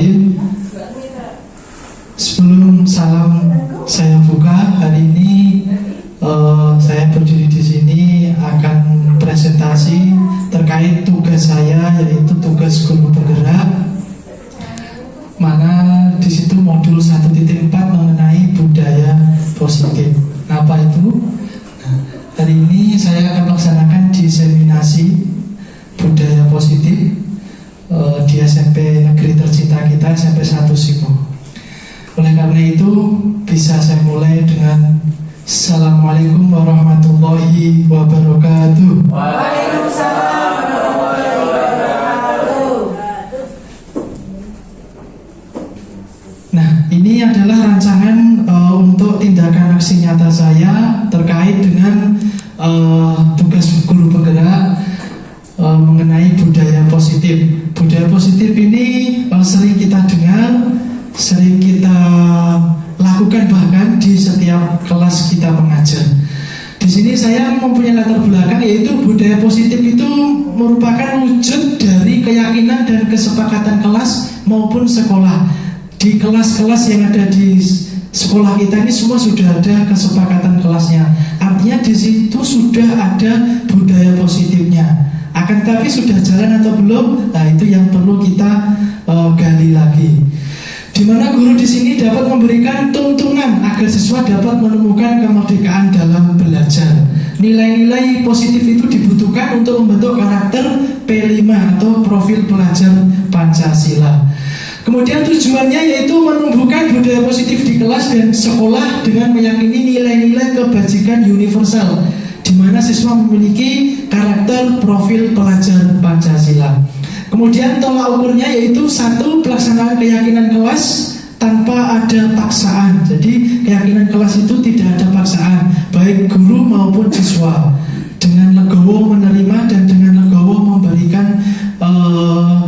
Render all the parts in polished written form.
Bismillahirrahmanirrahim. Sebelum salam saya buka, hari ini saya berdiri di sini akan presentasi terkait tugas saya, yaitu tugas guru penggerak, mana di situ modul 1.4 mengenai budaya positif. Apa itu? Nah, hari ini saya akan melaksanakan diseminasi budaya positif di SMP negeri tercinta kita, SMP 1 Simo. Oleh karena itu, bisa saya mulai dengan Assalamualaikum warahmatullahi wabarakatuh. Waalaikumsalam warahmatullahi wabarakatuh. Nah, ini adalah rancangan untuk tindakan aksi nyata saya terkait dengan tugas guru penggerak mengenai budaya positif. Budaya positif ini sering kita dengar, sering kita lakukan bahkan di setiap kelas kita mengajar. Di sini saya mempunyai latar belakang, yaitu budaya positif itu merupakan wujud dari keyakinan dan kesepakatan kelas maupun sekolah. Di kelas-kelas yang ada di sekolah kita ini semua sudah ada kesepakatan kelasnya. Artinya di situ sudah ada budaya positifnya. Akan tetapi sudah jalan atau belum? Nah, itu yang perlu kita gali lagi. Di mana guru di sini dapat memberikan tuntunan agar siswa dapat menemukan kemerdekaan dalam belajar. Nilai-nilai positif itu dibutuhkan untuk membentuk karakter P5 atau profil pelajar Pancasila. Kemudian tujuannya yaitu menumbuhkan budaya positif di kelas dan sekolah dengan meyakini nilai-nilai kebajikan universal, di mana siswa memiliki karakter profil pelajar Pancasila. Kemudian tolak ukurnya yaitu 1, pelaksanaan keyakinan kelas tanpa ada paksaan. Jadi keyakinan kelas itu tidak ada paksaan, baik guru maupun siswa, dengan legowo menerima dan dengan legowo memberikan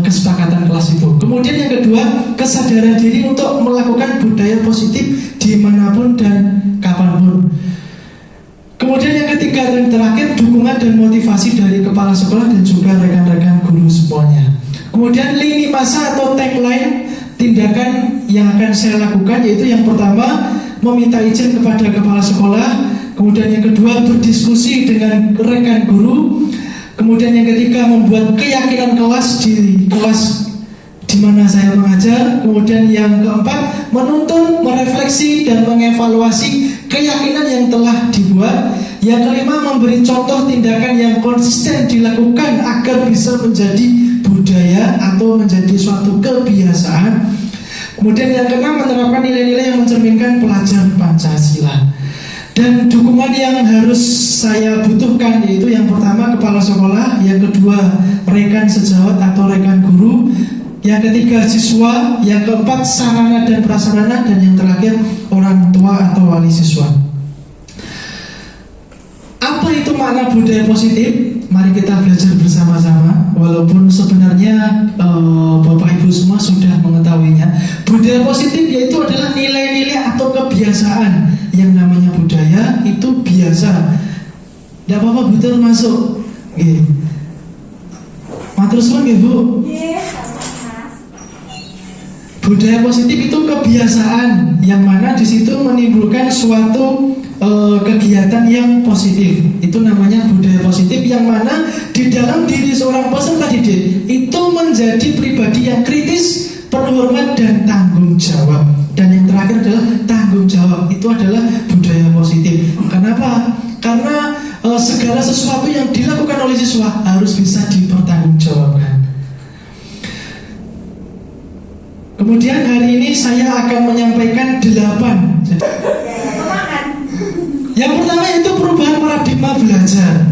kesepakatan kelas itu. Kemudian yang kedua, kesadaran diri untuk melakukan budaya positif dimanapun dan kapanpun. Kemudian yang ketiga dan terakhir, dukungan dan motivasi dari kepala sekolah dan juga rekan-rekan guru semuanya. Kemudian lini masa atau tagline tindakan yang akan saya lakukan, yaitu yang pertama, meminta izin kepada kepala sekolah. Kemudian yang kedua, berdiskusi dengan rekan guru. Kemudian yang ketiga, membuat keyakinan kelas di kelas di mana saya mengajar. Kemudian yang keempat, menuntun, merefleksi dan mengevaluasi keyakinan yang telah dibuat. Yang kelima, memberi contoh tindakan yang konsisten dilakukan agar bisa menjadi budaya atau menjadi suatu kebiasaan. Kemudian yang keenam, menerapkan nilai-nilai yang mencerminkan pelajar Pancasila. Dan dukungan yang harus saya butuhkan yaitu yang pertama kepala sekolah, yang kedua rekan sejawat atau rekan guru, yang ketiga siswa, yang keempat sarana dan prasarana, dan yang terakhir orang tua atau wali siswa. Apa itu makna budaya positif? Mari kita belajar bersama-sama. Walaupun sebenarnya Bapak Ibu semua sudah mengetahuinya. Budaya positif yaitu adalah nilai-nilai atau kebiasaan. Yang namanya budaya itu biasa. Tidak apa-apa betul masuk. Matur suwun nggih, Bu. Budaya positif itu kebiasaan yang mana di situ menimbulkan suatu kegiatan yang positif. Itu namanya budaya positif, yang mana di dalam diri seorang peserta didik itu menjadi pribadi yang kritis, penuh hormat dan tanggung jawab. Dan yang terakhir adalah tanggung jawab. Itu adalah budaya positif. Kenapa? Karena segala sesuatu yang dilakukan oleh siswa harus bisa dipertanggungjawabkan. Kemudian hari ini saya akan menyampaikan 8. Yang pertama itu perubahan paradigma belajar.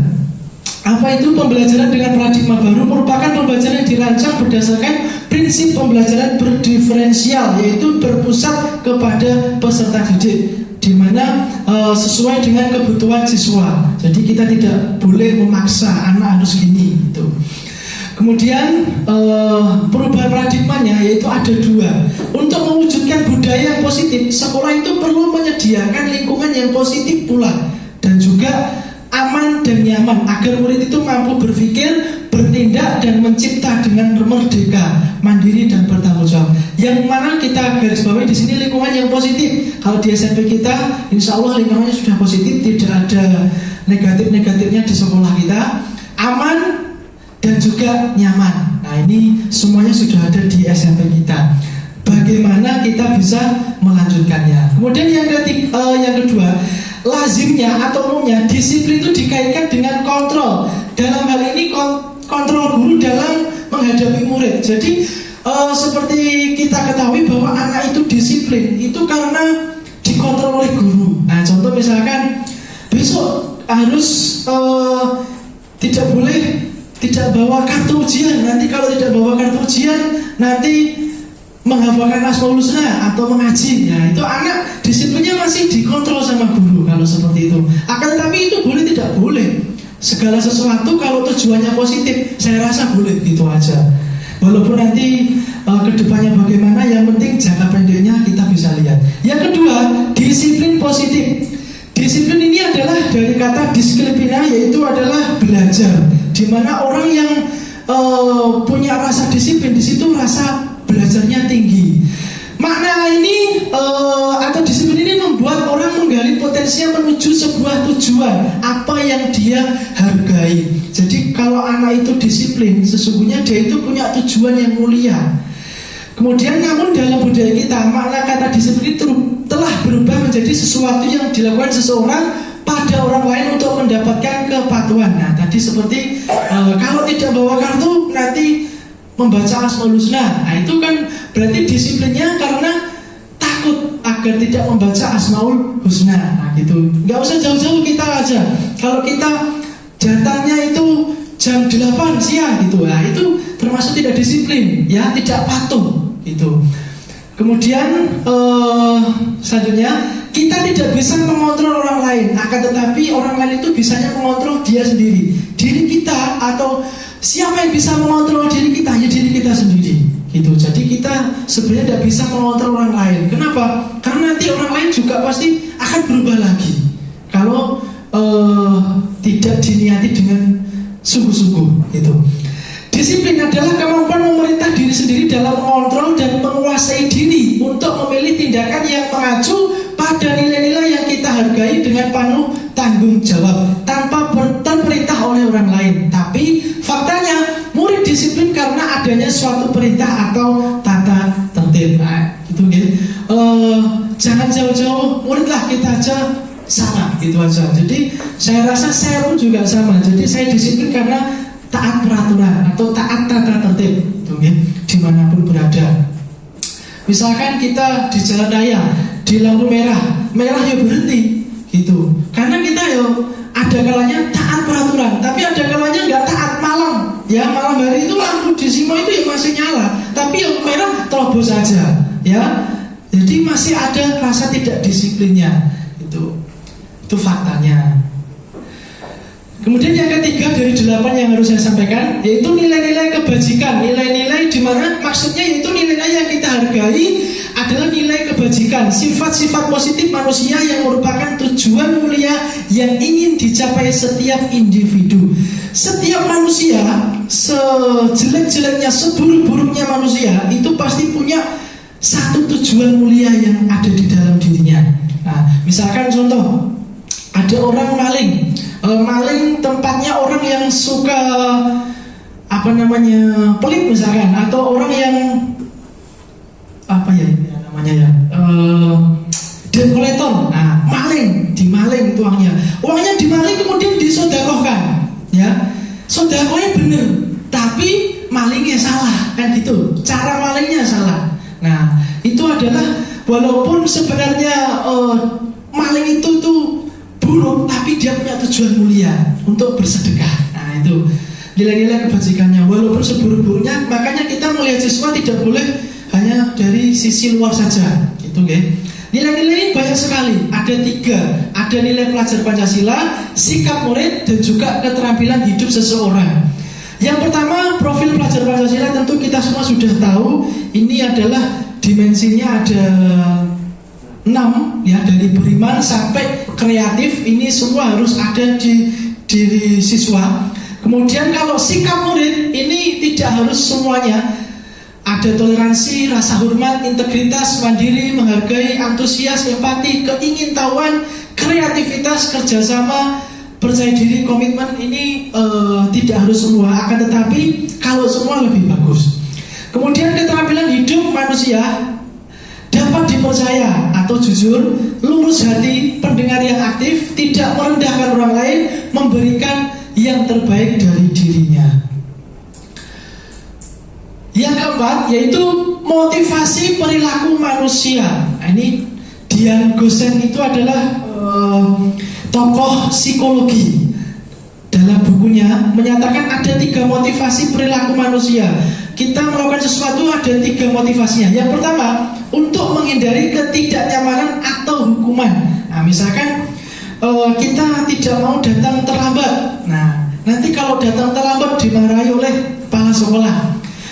Apa itu pembelajaran dengan paradigma baru? Merupakan pembelajaran yang dirancang berdasarkan prinsip pembelajaran berdiferensial, yaitu berpusat kepada peserta didik, di mana sesuai dengan kebutuhan siswa. Jadi kita tidak boleh memaksa anak harus gini gitu. Kemudian perubahan paradigmanya yaitu ada 2. Untuk mewujudkan budaya yang positif, sekolah itu perlu menyediakan lingkungan yang positif pula, dan juga aman dan nyaman agar murid itu mampu berpikir, bertindak dan mencipta dengan merdeka, mandiri dan bertanggung jawab. Yang mana kita garis bawahi di sini lingkungan yang positif. Kalau di SMP kita, insya Allah lingkungannya sudah positif, tidak ada negatif-negatifnya di sekolah kita, aman dan juga nyaman. Nah ini semuanya sudah ada di SMP kita. Bagaimana kita bisa melanjutkannya? Kemudian yang kedua, lazimnya atau umumnya disiplin itu dikaitkan dengan kontrol. Dalam hal ini kontrol guru dalam menghadapi murid. Jadi seperti kita ketahui bahwa anak itu disiplin itu karena dikontrol oleh guru. Nah contoh misalkan besok harus tidak bawa kartu ujian. Nanti kalau tidak bawa kartu ujian nanti menghafalkan Asmaul Husna atau mengaji. Nah itu anak disiplinnya masih dikontrol sama guru kalau seperti itu. Akan tapi itu boleh tidak boleh. Segala sesuatu kalau tujuannya positif, saya rasa boleh gitu aja. Walaupun nanti kedepannya bagaimana, yang penting jangka pendeknya kita bisa lihat. Yang kedua, disiplin positif. Disiplin ini adalah dari kata disiplina, yaitu adalah belajar. Di mana orang yang punya rasa disiplin, di situ rasa belajarnya tinggi. Makna ini atau disiplin ini membuat orang menggali potensinya menuju sebuah tujuan apa yang dia hargai. Jadi kalau anak itu disiplin, sesungguhnya dia itu punya tujuan yang mulia. Kemudian namun dalam budaya kita, makna kata disiplin itu telah berubah menjadi sesuatu yang dilakukan seseorang pada orang lain untuk mendapatkan kepatuhan. Nah tadi seperti kalau tidak bawa kartu nanti membaca Asmaul Husna. Nah itu kan berarti disiplinnya karena takut agar tidak membaca Asmaul Husna. Nah gitu. Nggak usah jauh-jauh kita aja. Kalau kita datangnya itu jam 8 siang gitu, nah itu termasuk tidak disiplin, ya tidak patuh gitu. Kemudian selanjutnya kita tidak bisa mengontrol orang lain, akan tetapi orang lain itu bisanya mengontrol dia sendiri. Diri kita atau siapa yang bisa mengontrol diri kita? Ya diri kita sendiri gitu. Jadi kita sebenarnya tidak bisa mengontrol orang lain. Kenapa? Karena nanti orang lain juga pasti akan berubah lagi kalau tidak diniati dengan sungguh-sungguh gitu. Disiplin adalah kemampuan memerintah diri sendiri dalam mengontrol dan menguasai diri untuk memilih tindakan yang mengacu pada nilai-nilai yang kita hargai dengan penuh tanggung jawab tanpa terperintah oleh orang lain. Tapi faktanya murid disiplin karena adanya suatu perintah atau tata tertib. Nah, gitu gitu. Jangan jauh-jauh, muridlah kita aja sama gitu aja. Jadi saya rasa saya pun juga sama. Jadi saya disiplin karena taat peraturan atau taat tata tertib gitu, ya, dimanapun berada. Misalkan kita di jalan raya, di lampu merah ya berhenti gitu. Karena kita ada kalanya taat peraturan, tapi ada kalanya nggak taat. Malam hari itu lampu di Simo itu ya masih nyala, tapi yang merah terobos saja, ya. Jadi masih ada rasa tidak disiplinnya itu faktanya. Kemudian yang ketiga dari 8 yang harus saya sampaikan, yaitu nilai-nilai kebajikan. Nilai-nilai di mana maksudnya yaitu nilai-nilai yang kita hargai adalah nilai kebajikan, sifat-sifat positif manusia yang merupakan tujuan mulia yang ingin dicapai setiap individu. Setiap manusia, sejelek-jeleknya, seburuk-buruknya manusia, itu pasti punya satu tujuan mulia yang ada di dalam dirinya. Nah, misalkan contoh, ada orang maling tempatnya orang yang suka pelit misalkan, atau orang yang debt collector. Nah, dimaling uangnya dimaling kemudian disodakohkan, ya. Sodakohnya bener, tapi malingnya salah, kan gitu. Cara malingnya salah. Nah, itu adalah walaupun sebenarnya maling itu tuh buruk, tapi dia punya tujuan mulia untuk bersedekah. Nah itu nilai-nilai kebajikannya. Walaupun seburuk-buruknya, makanya kita melihat siswa tidak boleh hanya dari sisi luar saja, gitu kan? Nilai-nilai ini banyak sekali. Ada 3. Ada nilai pelajar Pancasila, sikap murid, dan juga keterampilan hidup seseorang. Yang pertama, profil pelajar Pancasila tentu kita semua sudah tahu. Ini adalah dimensinya ada 6, ya, dari beriman sampai kreatif. Ini semua harus ada di diri siswa. Kemudian kalau sikap murid ini tidak harus semuanya. Ada toleransi, rasa hormat, integritas, mandiri, menghargai, antusias, empati, keingintahuan, kreativitas, kerjasama, percaya diri, komitmen. Ini tidak harus semua, akan tetapi kalau semua lebih bagus. Kemudian keterampilan hidup manusia dapat dipercaya atau jujur, lurus hati, pendengar yang aktif, tidak merendahkan orang lain, memberikan yang terbaik dari dirinya. Yang keempat yaitu motivasi perilaku manusia. Nah, ini Dian Gosen itu adalah tokoh psikologi. Dalam bukunya menyatakan ada 3 motivasi perilaku manusia. Kita melakukan sesuatu ada 3 motivasinya. Yang pertama, untuk menghindari ketidaknyamanan atau hukuman. Nah, misalkan kita tidak mau datang terlambat. Nah, nanti kalau datang terlambat dimarahi oleh kepala sekolah.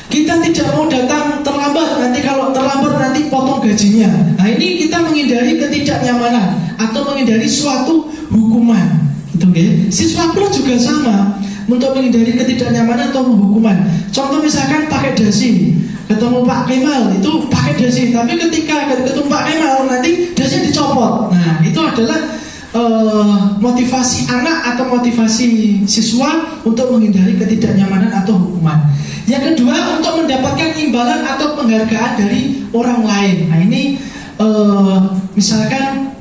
Kita tidak mau datang terlambat, nanti kalau terlambat nanti potong gajinya. Nah, ini kita menghindari ketidaknyamanan atau menghindari suatu hukuman. Gitu, okay? Siswa plus juga sama, untuk menghindari ketidaknyamanan atau hukuman. Contoh misalkan pakai dasi, ketemu Pak Kemal itu pakai dasi, tapi ketika ketemu Pak Kemal nanti dasinya dicopot. Nah, itu adalah motivasi anak atau motivasi siswa untuk menghindari ketidaknyamanan atau hukuman. Yang kedua, untuk mendapatkan imbalan atau penghargaan dari orang lain. Nah, ini misalkan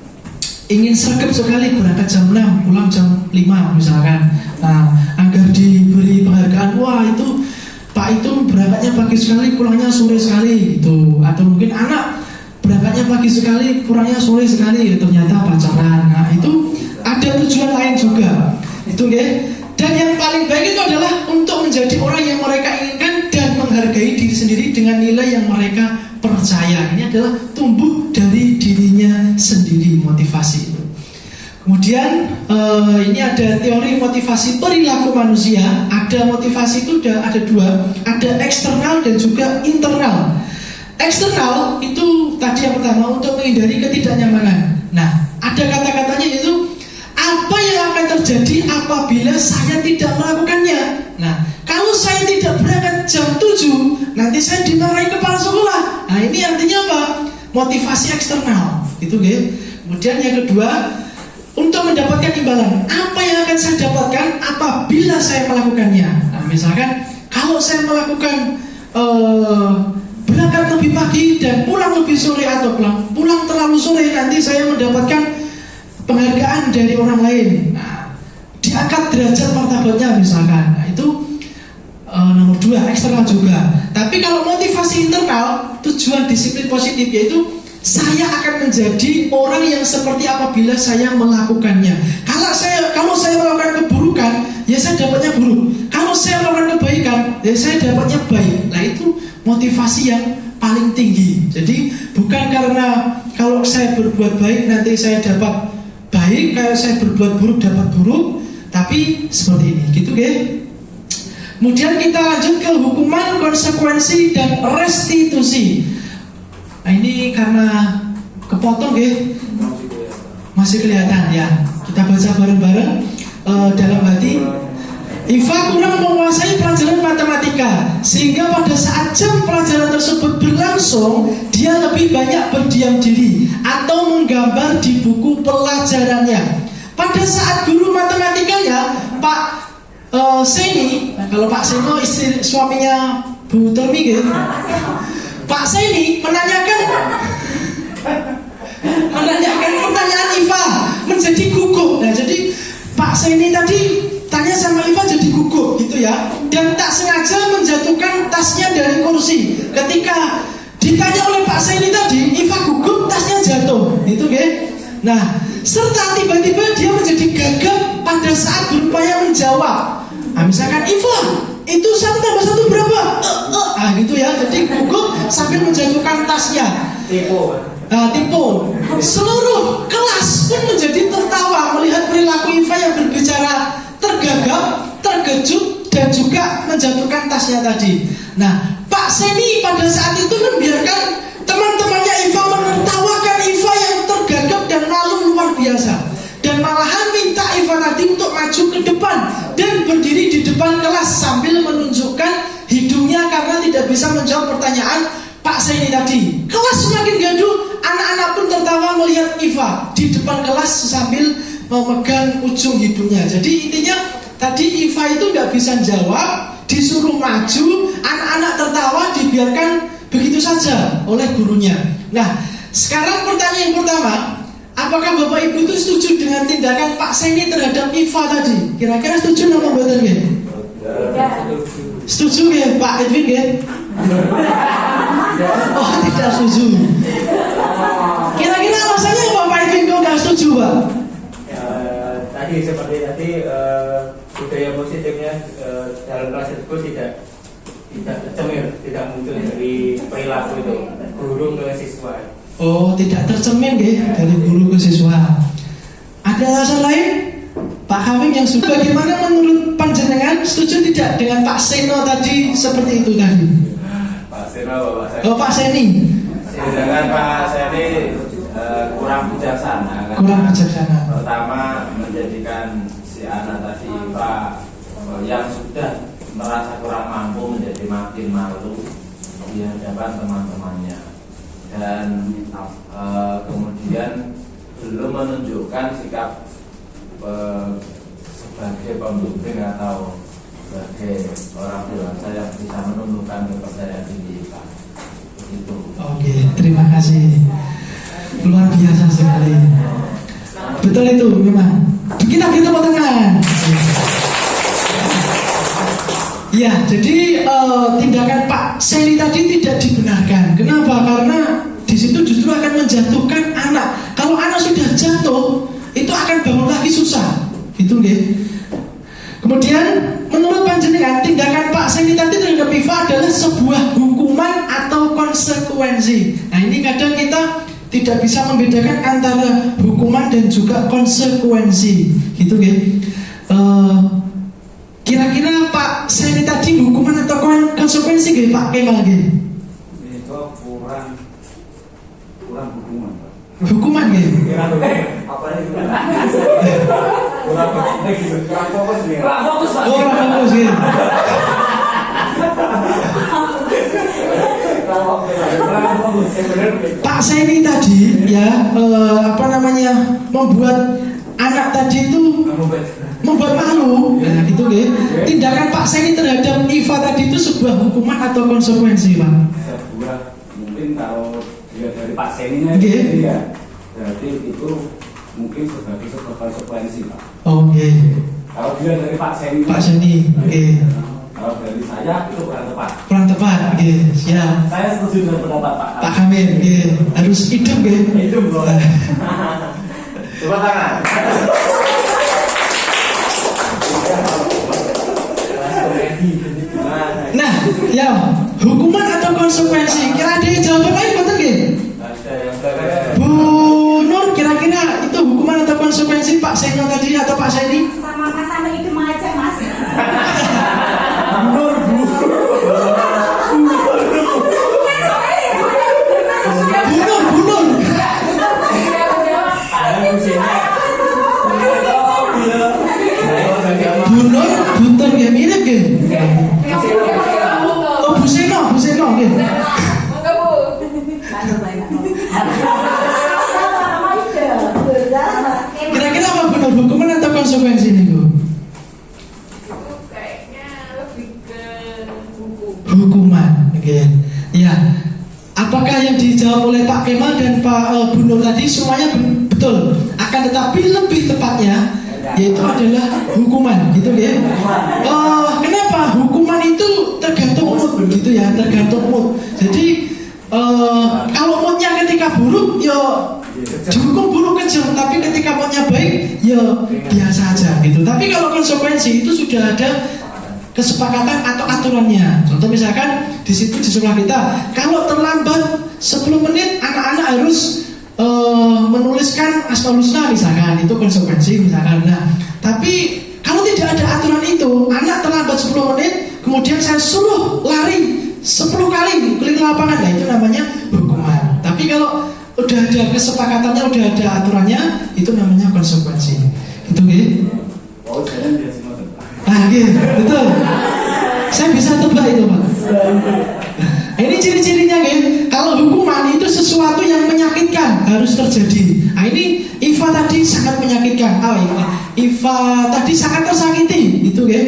ingin sergap sekali berangkat jam 6, pulang jam 5 misalkan. Nah, agar diberi penghargaan, wah itu Pak itu berangkatnya pagi sekali, pulangnya sore sekali itu. Atau mungkin anak berangkatnya pagi sekali, pulangnya sore sekali, ternyata pacaran. Nah, itu ada tujuan lain juga. Itu ya. Dan yang paling baik itu adalah untuk menjadi orang yang mereka inginkan dan menghargai diri sendiri dengan nilai yang mereka percaya. Ini adalah tumbuh dari dirinya sendiri, motivasi itu. Kemudian ini ada teori motivasi perilaku manusia. Ada motivasi itu ada 2, ada eksternal dan juga internal. Eksternal itu tadi yang pertama untuk menghindari ketidaknyamanan. Nah, ada kata-katanya yaitu apa yang akan terjadi apabila saya tidak melakukannya. Nah, kalau saya tidak berangkat jam 7, nanti saya dimarahi kepala sekolah. Nah, ini artinya apa? Motivasi eksternal. Itu ya. Kemudian yang kedua, untuk mendapatkan imbalan. Apa yang akan saya dapatkan apabila saya melakukannya? Nah, misalkan kalau saya melakukan berangkat lebih pagi dan pulang lebih sore atau pulang terlalu sore, nanti saya mendapatkan penghargaan dari orang lain. Nah, diangkat derajat martabatnya misalkan. Nah, itu nomor 2, eksternal juga. Tapi kalau motivasi internal, tujuan disiplin positif yaitu saya akan menjadi orang yang seperti apabila saya melakukannya. Kalau saya melakukan keburukan, ya saya dapatnya buruk. Kalau saya melakukan kebaikan, ya saya dapatnya baik. Nah, itu motivasi yang paling tinggi. Jadi bukan karena kalau saya berbuat baik nanti saya dapat baik, kalau saya berbuat buruk dapat buruk, tapi seperti ini, gitu ya. Kemudian kita lanjut ke hukuman, konsekuensi, dan restitusi. Nah, ini karena kepotong ya, masih kelihatan ya. Kita baca bareng-bareng dalam hati. Iva kurang menguasai pelajaran matematika, sehingga pada saat jam pelajaran tersebut berlangsung, dia lebih banyak berdiam diri atau menggambar di buku pelajarannya. Pada saat guru matematikanya, Pak Seni, kalau Pak Seno istri suaminya Bu Termi gitu, Pak Seni menanyakan pertanyaan Iva menjadi gugup. Nah, jadi Pak Seni tadi tanya sama Iva jadi gugup gitu ya, dan tak sengaja menjatuhkan tasnya dari kursi. Ketika ditanya oleh Pak Seni tadi, Iva gugup, tasnya jatuh, itu ya. Nah, serta tiba-tiba dia menjadi gagap pada saat berupaya menjawab. Nah, misalkan Iva, itu 1 tambah 1 berapa? Gitu ya. Jadi gugup sambil menjatuhkan tasnya. Tipu. Seluruh kelas pun menjadi tertawa melihat perilaku Iva yang berbicara tergagap, terkejut, dan juga menjatuhkan tasnya tadi. Nah, Pak Seni pada saat itu membiarkan teman-temannya Iva menertawakan Iva yang tergagap dan malu luar biasa, dan malahan minta Iva tadi untuk maju ke depan dan berdiri di depan Seni tadi. Kelas semakin gaduh, anak-anak pun tertawa melihat Iva di depan kelas sambil memegang ujung hidungnya. Jadi intinya tadi Iva itu nggak bisa jawab, disuruh maju, anak-anak tertawa, dibiarkan begitu saja oleh gurunya. Nah, sekarang pertanyaan yang pertama, apakah Bapak Ibu itu setuju dengan tindakan Pak Seni terhadap Iva tadi? Kira-kira setuju apa betul ya? Tidak. Setuju ya Pak Edwin ya? Oh, tidak setuju. Kira-kira alasannya apa Pak Edwin kok nggak setuju Pak? Tadi seperti tadi budaya positifnya dalam kelas tersebut tidak tercemir, tidak muncul dari perilaku itu guru ke siswa. Oh, tidak tercermin ya dari guru ke siswa. Ada alasan lain? Pak Kawing yang suka, bagaimana menurut panjenengan, setuju tidak dengan Pak Seno tadi seperti itu tadi? Pak Seno, Pak Seni. Oh, Pak Seni. Sedangkan Pak Seni kurang bijaksana. Kurang bijaksana. Pertama menjadikan si anak tadi Pak yang sudah merasa kurang mampu menjadi makin malu di hadapan teman-temannya, dan kemudian belum menunjukkan sikap sebagai pembimbing atau sebagai orang dewasa yang bisa menumbuhkan kepercayaan diri Pak. Begitu. Oke, terima kasih. Luar biasa sekali. Betul itu memang. Kita beri tepuk tangan. Ya, jadi tindakan Pak Seni tadi tidak dibenarkan. Kenapa? Karena di situ justru akan menjatuhkan anak. Kalau anak sudah jatuh, itu akan bangun lagi susah. Gitu nggih. Kemudian menurut panjenengan tindakan Pak Seni tadi terhadap Iva adalah sebuah hukuman atau konsekuensi. Nah, ini kadang kita tidak bisa membedakan antara hukuman dan juga konsekuensi. Gitu nggih. Kira-kira Pak Seni tadi hukuman atau konsekuensi nggih Pak Kemal nggih? Itu kurang hukuman Pak. Hukuman nggih. Apa ini? Kurang fokus nih. Kurang fokus Pak. Oh, kurang fokus nggih. Pak Seni tadi ya membuat anak tadi itu membuat malu. Nah, itu nggih. Tindakan Pak Seni terhadap Iva tadi itu sebuah hukuman atau konsekuensi, Pak? Sebuah, mungkin kalau dilihat dari Pak Seninya Nggih. ya, berarti itu mungkin sebagai sebuah konsekuensi, Pak. Oke. Kalau dilihat dari Pak Seni, Pak Seni, oke. kalau dari saya itu kurang tepat. Kurang tepat, oke. Siap. Saya setuju dengan pendapat Pak Hamid, oke. Harus hidup, oke. Itu boleh. Coba tangan. Nah, ya, hukuman atau konsekuensi? Kira ada yang jawaban lain betul nggih? Ada yang berbeda. Bu Nur, kira-kira itu hukuman atau konsekuensi Pak Seno tadi atau Pak Seni? Sama-sama itu aja Mas. Bunur. Bunur, buntur ya mirip ya. Oh, Bu Seno nggih. Kira-kira apa benar hukuman atau konsekuensi nih Bu? Kayaknya lebih ke hukum. Hukuman, oke. Ya, apakah yang dijawab oleh Pak Kemal dan Pak Bu Nur tadi semuanya betul? Akan tetapi lebih tepatnya yaitu adalah hukuman, gitu ya. Kenapa? Hukuman itu tergantung mood, gitu ya, tergantung mood. Jadi kalau moodnya ketika buruk, ya dihukum buruk kejam. Tapi ketika moodnya baik, ya biasa aja, gitu. Tapi kalau konsekuensi itu sudah ada kesepakatan atau aturannya. Contoh misalkan di situ di sekolah kita, kalau terlambat 10 menit anak-anak harus menuliskan Asmaul Husna misalkan, itu konsekuensi misalkan. Nah, tapi kalau tidak ada aturan itu, anak terlambat 10 menit, kemudian saya suruh lari 10 kali keliling lapangan, nah itu namanya hukuman. Tapi kalau udah ada kesepakatannya, udah ada aturannya, itu namanya konsekuensi. Itu gitu. Oh, jalan dia semua. Ah, gitu, betul. Saya bisa tebak itu, Pak. Nah, ini ciri-cirinya, gitu. Kalau harus terjadi. Nah ini Iva tadi sangat menyakitkan. Iva tadi sangat tersakiti, gitu ya.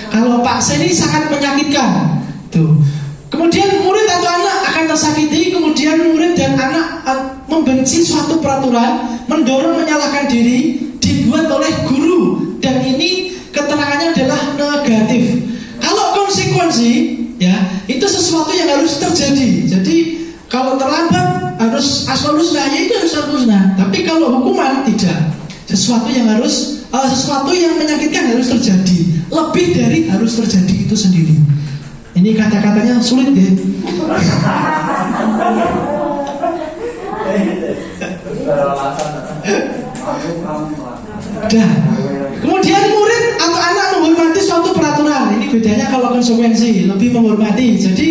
Kalau Pak Seni sangat menyakitkan, tuh. Kemudian murid atau anak akan tersakiti, kemudian murid dan anak membenci suatu peraturan, mendorong menyalahkan diri, dibuat oleh guru, dan ini keterangannya adalah negatif. Kalau konsekuensi, ya itu sesuatu yang harus terjadi. Jadi kalau terlambat harus asmaul husna, ya itu harus asmaul husna. Tapi kalau hukuman tidak, sesuatu yang menyakitkan harus terjadi, lebih dari harus terjadi itu sendiri. Ini kata-katanya sulit ya. Dah. Kemudian murid atau anak menghormati suatu peraturan. Ini bedanya kalau konsekuensi, lebih menghormati. Jadi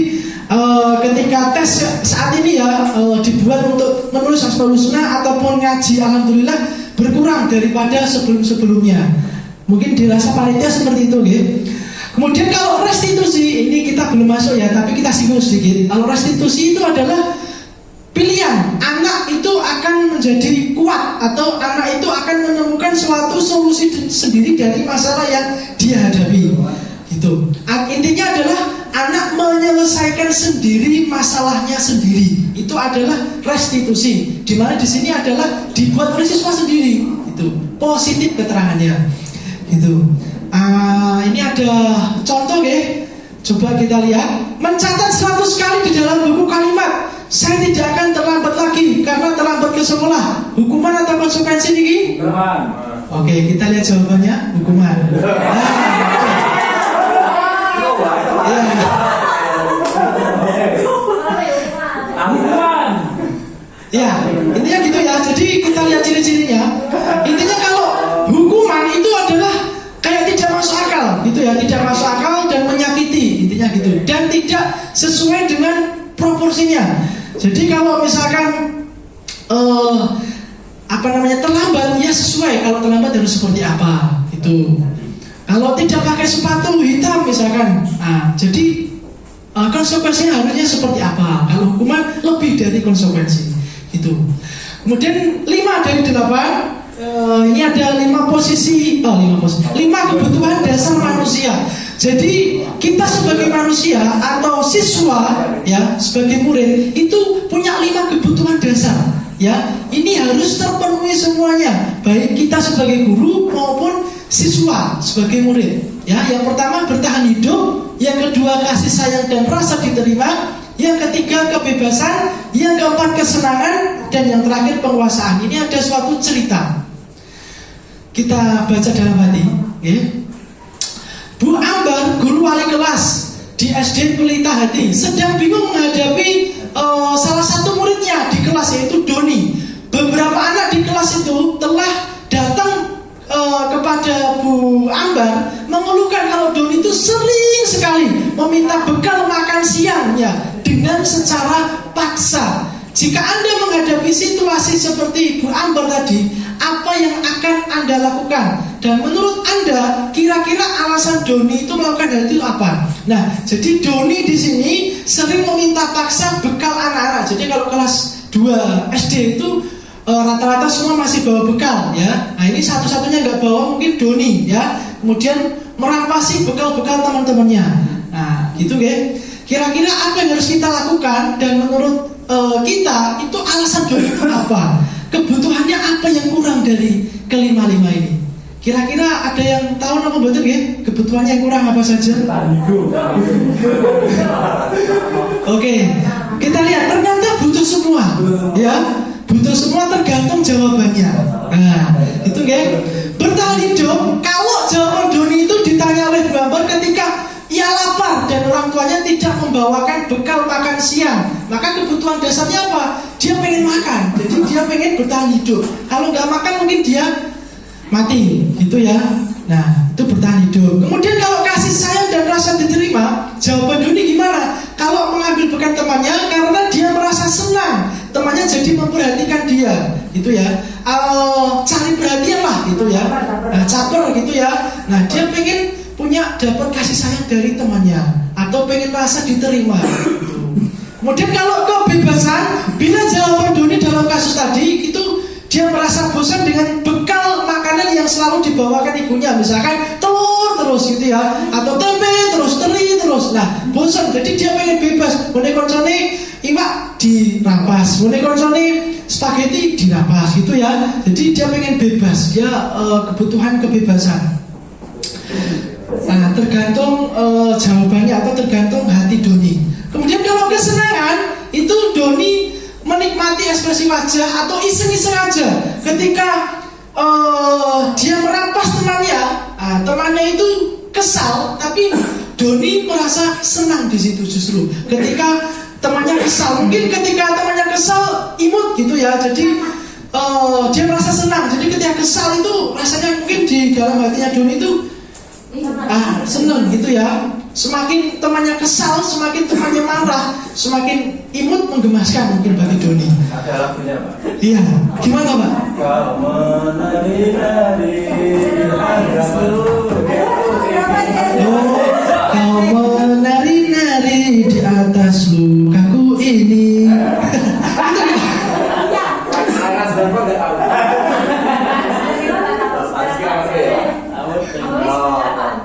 ketika tes saat ini ya dibuat untuk menulis asmaul husna ataupun ngaji, alhamdulillah berkurang daripada sebelum-sebelumnya. Mungkin dirasa panitia seperti itu ya. Kemudian kalau restitusi, ini kita belum masuk ya, tapi kita singgung sedikit. Kalau restitusi itu adalah pilihan, anak itu akan menjadi kuat atau anak itu akan menemukan suatu solusi sendiri dari masalah yang dia hadapi. Gitu. Intinya adalah anak menyelesaikan sendiri masalahnya sendiri. Itu adalah restitusi. Di mana di sini adalah dibuat oleh siswa sendiri. Itu positif keterangannya. Gitu. Ini ada contoh ya. Coba kita lihat. Mencatat 100 kali di dalam buku kalimat, saya tidak akan terlambat lagi karena terlambat ke sekolah. Hukuman atau konsekuensi ini? Hukuman. Oke, kita lihat jawabannya. Hukuman. Hukuman. Ya, intinya gitu ya. Jadi kita lihat ciri-cirinya. Intinya kalau hukuman itu adalah kayak tidak masuk akal, gitu ya, tidak masuk akal dan menyakiti, intinya gitu, dan tidak sesuai dengan proporsinya. Jadi kalau misalkan terlambat, ya sesuai. Kalau terlambat harus seperti apa, gitu. Kalau tidak pakai sepatu hitam misalkan, jadi konsekuensinya harusnya seperti apa? Kalau hukuman lebih dari konsekuensi, gitu. Kemudian 5 dari 8. Ini ada 5 posisi, 5 kebutuhan dasar manusia. Jadi kita sebagai manusia atau siswa, ya sebagai murid itu punya 5 kebutuhan dasar. Ya, ini harus terpenuhi semuanya, baik kita sebagai guru maupun siswa sebagai murid. Ya, yang pertama bertahan hidup, yang kedua kasih sayang dan rasa diterima, yang ketiga kebebasan, yang keempat kesenangan, dan yang terakhir penguasaan. Ini ada suatu cerita. Kita baca dalam hati, ya. Bu Ambar, guru wali kelas di SD Pelita Hati, sedang bingung menghadapi salah satu muridnya di kelas, yaitu Doni. Beberapa anak di kelas itu telah datang kepada Bu Ambar mengeluhkan kalau Doni itu sering sekali meminta bekal makan siangnya dengan secara paksa. Jika Anda menghadapi situasi seperti Bu Ambar tadi, apa yang akan Anda lakukan? Dan menurut Anda, kira-kira alasan Doni itu melakukan hal itu apa? Nah, jadi Doni di sini sering meminta paksa bekal anak-anak. Jadi kalau kelas 2 SD itu rata-rata semua masih bawa bekal, ya. Nah, ini satu-satunya nggak bawa mungkin Doni, ya. Kemudian merampasi bekal-bekal teman-temannya. Nah, gitu ya. Kira-kira apa yang harus kita lakukan? Dan menurut kita itu alasan Doni itu apa? Kebutuhannya apa yang kurang dari kelima-lima ini? Kira-kira ada yang tahu nama betul ya? Kebutuhannya yang kurang apa saja? Oke, kita lihat ternyata butuh semua, ya. Butuh semua tergantung jawabannya. Nah, itu ya. Bertahan hidup. Kalau jawaban Doni itu ditanya oleh Bu Ambar ketika ia lapar dan orang tuanya tidak membawakan bekal makan siang, maka kebutuhan dasarnya apa? Dia pengen makan, jadi dia pengen bertahan hidup. Kalau nggak makan mungkin dia mati, gitu ya. Nah, itu bertahan hidup. Kemudian kalau kasih sayang dan rasa diterima, jawaban Doni gimana? Kalau mengambil bekal temannya karena dia merasa senang, temannya jadi memperhatikan dia, gitu ya. Cari perhatian lah, gitu ya. Nah, caper, gitu ya. Nah, dia pengen dapat kasih sayang dari temannya atau pengen merasa diterima. Kemudian kalau kebebasan, bila jawaban Doni dalam kasus tadi dia merasa bosan dengan bekal makanan yang selalu dibawakan ibunya, misalkan telur terus gitu ya, atau tempe terus, teri terus. Nah, bosan, jadi dia pengen bebas. Mulai koncone iwak dirampas, mulai koncone spaghetti dirampas gitu ya. Jadi dia pengen bebas, dia kebutuhan kebebasan. Nah, tergantung jawabannya atau tergantung hati Doni. Kemudian kalau kesenangan itu Doni menikmati ekspresi wajah atau iseng-iseng aja ketika dia merampas temannya. Temannya itu kesal, tapi Doni merasa senang di situ justru. Ketika temannya kesal, mungkin ketika temannya kesal imut gitu ya. Jadi dia merasa senang. Jadi ketika kesal itu rasanya mungkin di dalam hatinya Doni itu senang gitu ya. Semakin temannya kesal, semakin temannya marah, semakin imut menggemaskan mungkin bagi Doni. Ada lagunya Pak. Iya, gimana Pak? Kau menari-nari Oh, kau menari-nari di atas lukaku ini. Sangat berapa nggak tahu.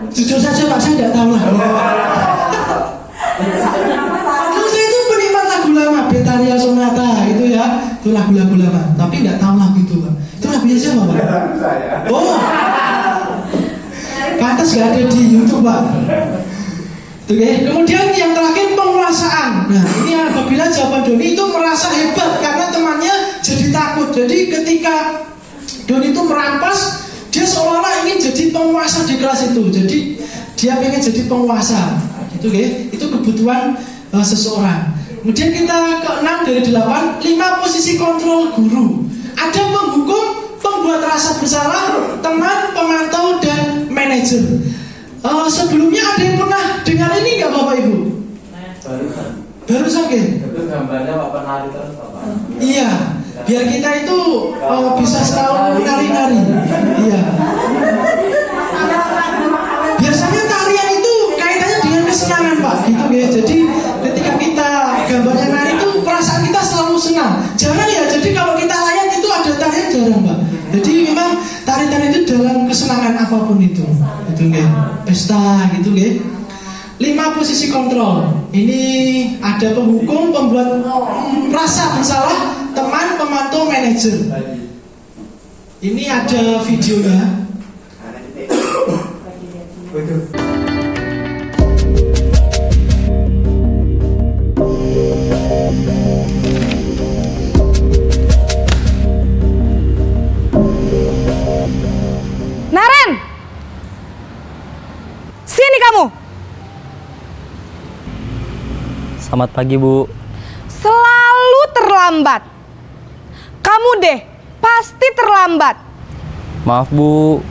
Jujur saja Pak, saya tidak tahu lah. Kalau saya itu penikmat lagu lama, Betaria Sonata itu ya, itu lagu-lagu lama. Tapi nggak tahu lagu itu Pak. Itu lagunya siapa Pak? Oh, pantas nggak ada di YouTube Pak. Oke. Kemudian yang terakhir penguasaan. Nah, ini apabila jawaban Doni itu merasa hebat karena temannya jadi takut. Jadi ketika Doni itu merampas, dia seolah-olah ingin jadi penguasa di kelas itu. Jadi dia pengen jadi penguasa. Gitu, itu kebutuhan seseorang. Kemudian kita ke-6 dari 8, 5 posisi kontrol guru. Ada penghukum, pembuat rasa bersalah, teman, pemantau, dan manajer. Sebelumnya ada yang pernah dengar ini nggak Bapak Ibu? Barusan kan? Itu gambarnya Pak penari terus Pak. Iya, biar kita itu bisa selalu nari-nari. Iya. Biasanya tarian itu kaitannya dengan kesenangan Pak, gitu ya. Jadi ketika kita gambarnya nari itu perasaan kita selalu senang. Jangan ya, jadi kalau kita layan itu ada tarian jarang Pak. Jadi memang tari-tari itu dalam kesenangan apapun itu, gitu ya. Pesta gitu ya. 5 posisi kontrol. Ini ada penghukum, pembuat rasa bersalah, teman, pemantau, manajer. Ini ada videonya. Naren, sini kamu. Selamat pagi, Bu. Selalu terlambat. Kamu deh, pasti terlambat. Maaf, Bu.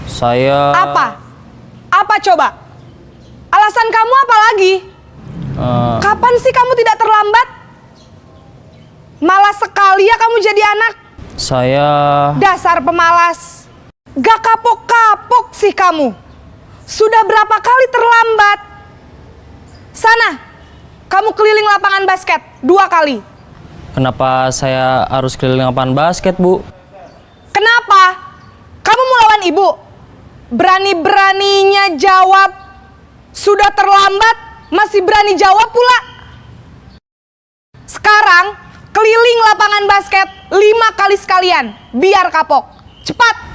Saya... Apa? Apa coba? Alasan kamu apa lagi? Kapan sih kamu tidak terlambat? Malas sekali ya kamu jadi anak. Saya... Dasar pemalas. Gak kapok-kapok sih kamu. Sudah berapa kali terlambat? Sana, kamu keliling lapangan basket 2 kali. Kenapa saya harus keliling lapangan basket, Bu? Kenapa? Kamu mau lawan ibu? Berani-beraninya jawab. Sudah terlambat, masih berani jawab pula. Sekarang, keliling lapangan basket 5 kali sekalian. Biar kapok. Cepat!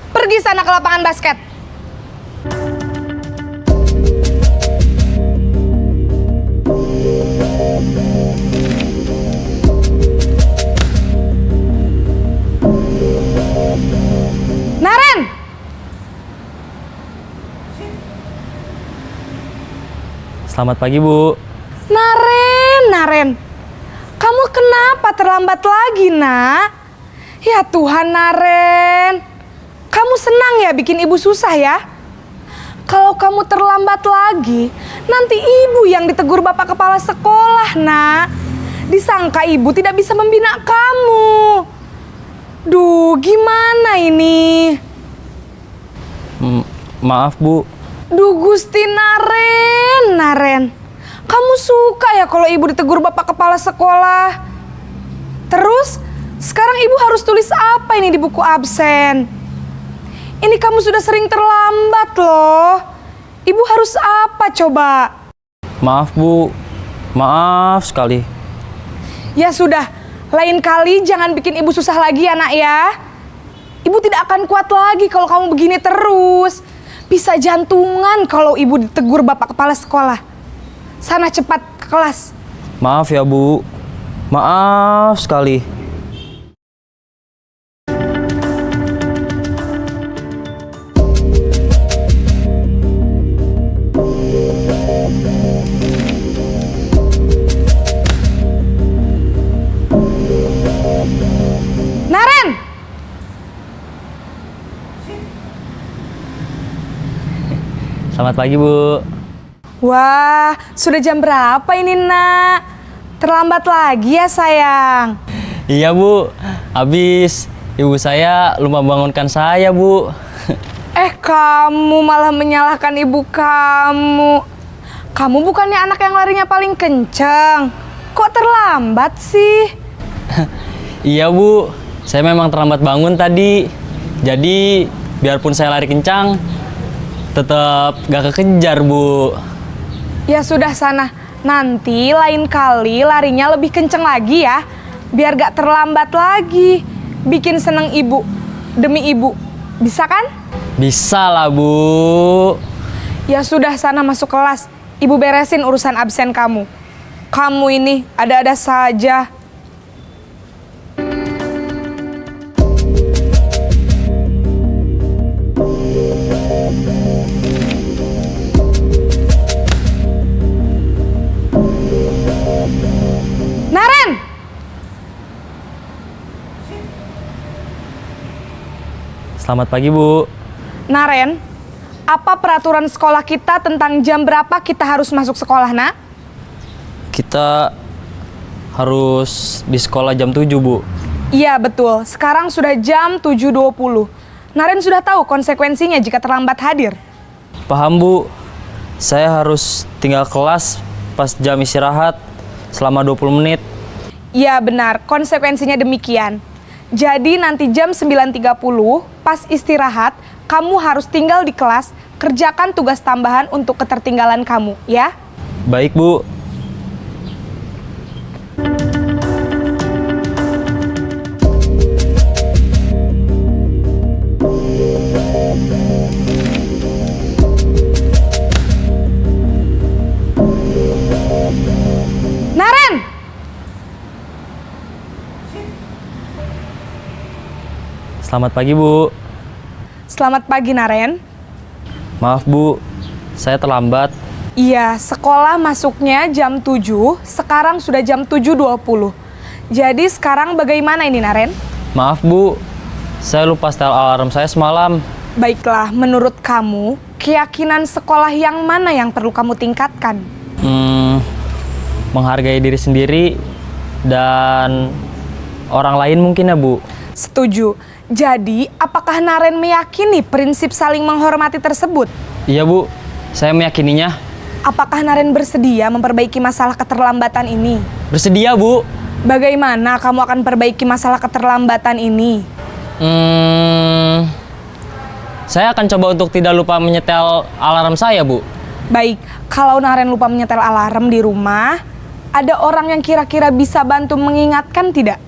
Pergi sana ke lapangan basket. Naren! Selamat pagi, Bu. Naren. Kamu kenapa terlambat lagi, nak? Ya Tuhan, Naren. Kamu senang ya bikin ibu susah ya? Kalau kamu terlambat lagi, nanti ibu yang ditegur bapak kepala sekolah, nak. Disangka ibu tidak bisa membina kamu. Duh, gimana ini? Maaf, Bu. Duh, Gusti Naren. Kamu suka ya kalau ibu ditegur bapak kepala sekolah? Terus, Sekarang ibu harus tulis apa ini di buku absen? Ini kamu sudah sering terlambat loh. Ibu harus apa coba? Maaf Bu, maaf sekali. Ya sudah, lain kali jangan bikin ibu susah lagi ya nak ya. Ibu tidak akan kuat lagi kalau kamu begini terus. Bisa jantungan kalau ibu ditegur bapak kepala sekolah. Sana cepat ke kelas. Maaf ya Bu, maaf sekali. Naren! Selamat pagi Bu. Wah, sudah jam berapa ini nak? Terlambat lagi ya sayang. Iya Bu, habis ibu saya lupa bangunkan saya Bu. Kamu malah menyalahkan ibu kamu. Kamu bukannya anak yang larinya paling kenceng. Kok terlambat sih? Iya Bu, saya memang terlambat bangun tadi. Jadi biarpun saya lari kencang, tetap gak kekejar Bu. Ya sudah sana, nanti lain kali larinya lebih kenceng lagi ya. Biar gak terlambat lagi. Bikin seneng ibu, demi ibu. Bisa kan? Bisa lah Bu. Ya sudah sana masuk kelas. Ibu beresin urusan absen kamu. Kamu ini ada-ada saja. Naren! Selamat pagi Bu. Naren, apa peraturan sekolah kita tentang jam berapa kita harus masuk sekolah, nak? Kita harus di sekolah jam 7 Bu. Iya betul, sekarang sudah jam 7.20. Naren sudah tahu konsekuensinya jika terlambat hadir. Paham Bu, saya harus tinggal kelas pas jam istirahat selama 20 menit. Iya benar, konsekuensinya demikian. Jadi nanti jam 9.30 pas istirahat, kamu harus tinggal di kelas, kerjakan tugas tambahan untuk ketertinggalan kamu, ya? Baik Bu. Naren! Selamat pagi Bu. Selamat pagi, Naren. Maaf Bu, saya terlambat. Iya, sekolah masuknya jam 7, sekarang sudah jam 7.20. Jadi sekarang bagaimana ini, Naren? Maaf Bu, saya lupa setel alarm saya semalam. Baiklah, menurut kamu, keyakinan sekolah yang mana yang perlu kamu tingkatkan? Menghargai diri sendiri dan orang lain mungkin ya Bu. Setuju. Jadi, apakah Naren meyakini prinsip saling menghormati tersebut? Iya Bu, saya meyakininya. Apakah Naren bersedia memperbaiki masalah keterlambatan ini? Bersedia Bu. Bagaimana kamu akan perbaiki masalah keterlambatan ini? Saya akan coba untuk tidak lupa menyetel alarm saya Bu. Baik, kalau Naren lupa menyetel alarm di rumah, ada orang yang kira-kira bisa bantu mengingatkan tidak?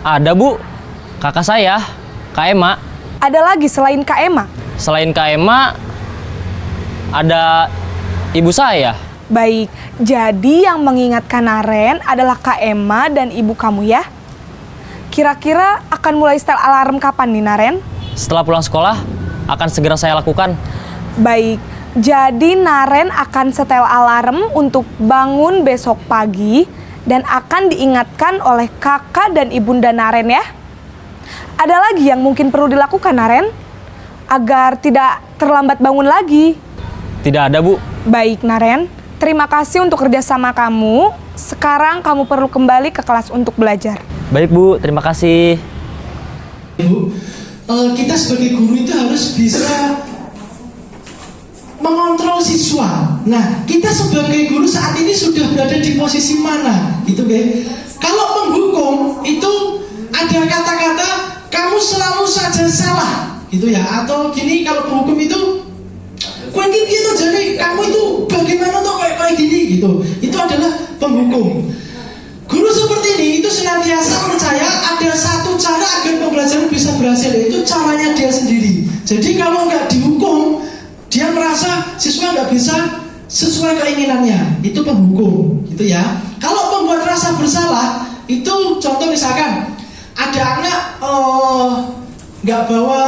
Ada Bu, kakak saya, Kak Ema. Ada lagi selain Kak Ema? Selain Kak Ema, ada ibu saya. Baik, jadi yang mengingatkan Naren adalah Kak Ema dan ibu kamu ya? Kira-kira akan mulai setel alarm kapan nih Naren? Setelah pulang sekolah, akan segera saya lakukan. Baik, jadi Naren akan setel alarm untuk bangun besok pagi dan akan diingatkan oleh kakak dan ibunda Naren ya. Ada lagi yang mungkin perlu dilakukan Naren agar tidak terlambat bangun lagi? Tidak ada Bu. Baik Naren, terima kasih untuk kerjasama kamu. Sekarang kamu perlu kembali ke kelas untuk belajar. Baik Bu, terima kasih. Ibu, kita sebagai guru itu harus bisa mengontrol siswa. Nah, kita sebagai guru saat ini sudah berada di posisi mana, gitu kan? Kalau menghukum, gitu ya. Atau gini, kalau penghukum itu kowe iki piye to jane, kamu itu bagaimana tuh kayak gini gitu. Itu adalah penghukum. Guru seperti ini itu senantiasa percaya ada satu cara agar pembelajaran bisa berhasil, yaitu caranya dia sendiri. Jadi kalau nggak dihukum, dia merasa siswa nggak bisa sesuai keinginannya, itu penghukum, gitu ya. Kalau pembuat rasa bersalah, itu contoh misalkan ada anak nggak bawa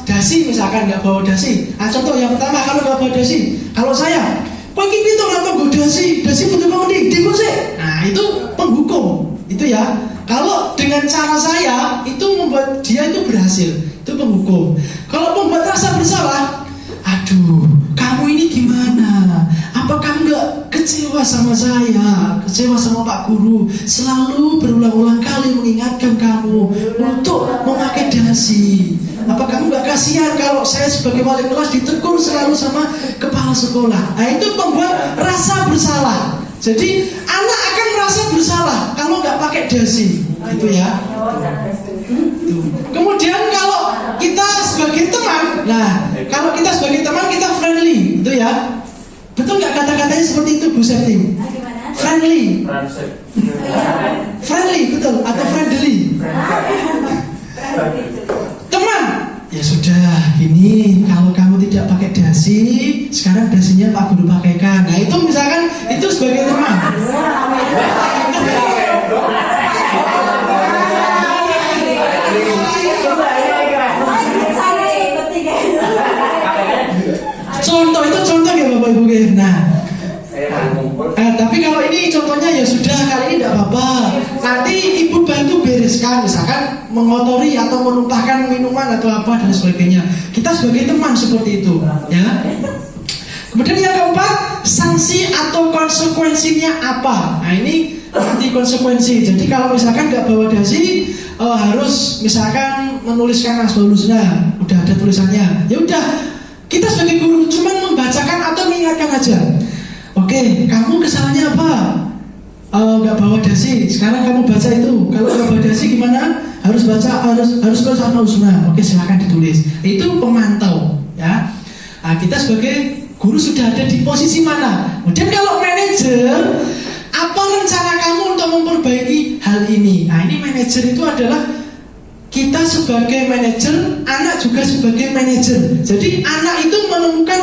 dasi, misalkan nggak bawa dasi. Nah, contoh yang pertama, kalau nggak bawa dasi, kalau saya pagi itu atau gue dasi butuh kamu di sih. Nah, itu penghukum, itu ya. Kalau dengan cara saya itu membuat dia itu berhasil, itu penghukum. Kalau pembuat rasa bersalah, aduh, kamu ini gimana? Apa kamu nggak kecewa sama saya, kecewa sama Pak Guru? Selalu berulang-ulang kali mengingatkan kamu untuk memakai dasi. Apa kamu nggak kasihan kalau saya sebagai wali kelas ditegur selalu sama kepala sekolah? Nah, itu membuat rasa bersalah. Jadi anak akan merasa bersalah kalau nggak pakai dasi, gitu ya. Kemudian kalau kita sebagai teman, nah kalau kita sebagai teman kita friendly, gitu ya. Betul nggak kata-katanya seperti itu, Bu Septi? Friendly, friendly, betul, atau friendly? Teman, ya sudah, ini kalau kamu tidak pakai dasi, sekarang dasinya Pak Guru pakaikan. Nah, itu misalkan itu sebagai teman. Contoh itu contoh ya Bapak Ibu. Nah, tapi kalau ini contohnya ya sudah, kali ini tidak apa-apa. Nanti ibu bantu bereskan, misalkan mengotori atau menumpahkan minuman atau apa dan sebagainya. Kita sebagai teman seperti itu, ya. Kemudian yang keempat, sanksi atau konsekuensinya apa? Nah, ini nanti konsekuensi. Jadi kalau misalkan nggak bawa dasi, harus misalkan menuliskan asbabusnya, udah ada tulisannya. Ya udah, kita sebagai guru cuma membacakan atau mengingatkan aja. Oke, kamu kesalahannya apa? Nggak bawa dasi. Sekarang kamu baca itu. Kalau nggak bawa dasi gimana? Harus baca, harus baca asbabusnya. Oke, silakan ditulis. Itu pemantau, ya. Nah, kita sebagai guru sudah ada di posisi mana? Kemudian kalau manajer, apa rencana kamu untuk memperbaiki hal ini? Nah, ini manajer itu adalah kita sebagai manajer, anak juga sebagai manajer. Jadi anak itu menemukan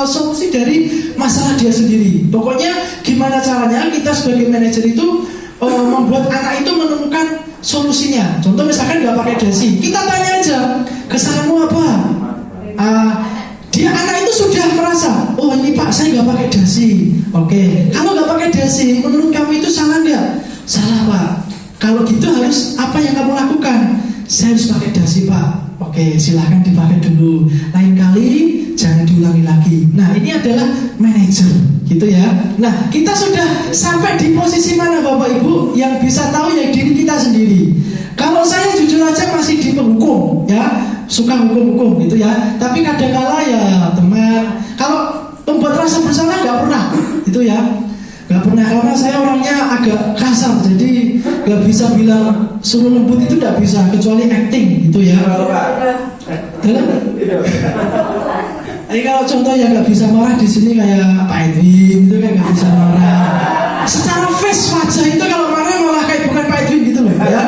solusi dari masalah dia sendiri. Pokoknya gimana caranya kita sebagai manajer itu membuat anak itu menemukan solusinya. Contoh misalkan nggak pakai dasi, kita tanya aja, kesalahanmu apa? Dia anak itu sudah merasa, oh ini Pak saya nggak pakai dasi. Oke, kalau nggak pakai dasi, menurut kamu itu salah nggak? Salah Pak. Kalau gitu harus apa yang kamu lakukan? Saya harus pakai dasi Pak. Oke, silahkan dipakai dulu. Lain kali jangan diulangi lagi. Nah, ini adalah manajer, gitu ya. Nah, kita sudah sampai di posisi mana Bapak Ibu? Yang bisa tahu ya diri kita sendiri. Kalau saya jujur aja masih di penghukum, ya, suka hukum-hukum, gitu ya. Tapi kadang-kala ya teman, kalau membuat rasa bersalah nggak pernah, gitu ya. Gak pernah, karena saya orangnya agak kasar, jadi gak bisa bilang suruh lembut itu gak bisa, kecuali acting gitu ya. Jadi kalau contoh yang gak bisa marah di sini kayak Pak Edwin itu kan gak bisa marah. Secara face wajah itu kalau marah malah kayak bukan Pak Edwin gitu loh ya.